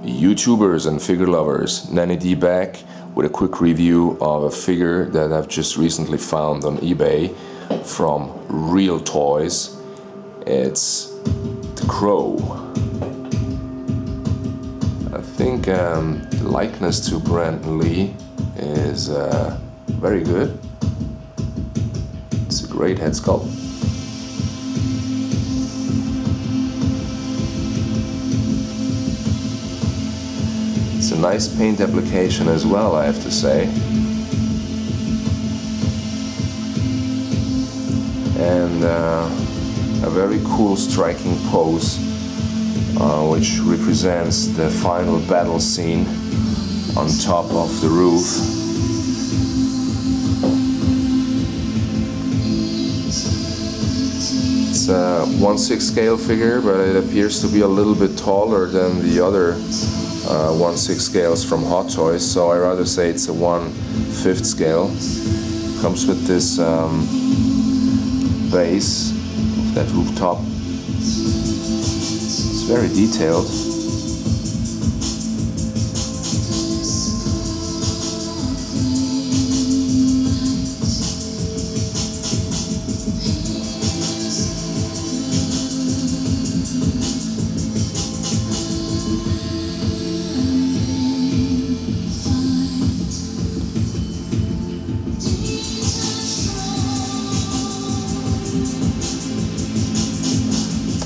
YouTubers and figure lovers, Nanny D back with a quick review of a figure that I've just recently found on eBay from Real Toys. It's the Crow. I think the likeness to Brandon Lee is very good. It's a great head sculpt. It's a nice paint application as well, I have to say. And a very cool striking pose, which represents the final battle scene on top of the roof. It's a 1/6 scale figure, but it appears to be a little bit taller than the other 1/6 scales from Hot Toys, so I rather say it's a 1/5 scale. Comes with this base of that rooftop. It's very detailed.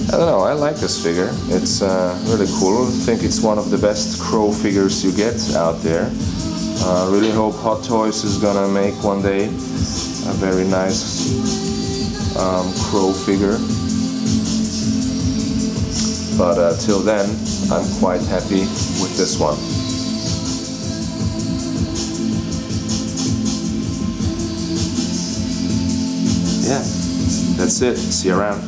I don't know, I like this figure. It's really cool. I think it's one of the best Crow figures you get out there. Really hope Hot Toys is gonna make one day a very nice Crow figure. But till then, I'm quite happy with this one. Yeah, that's it. See you around.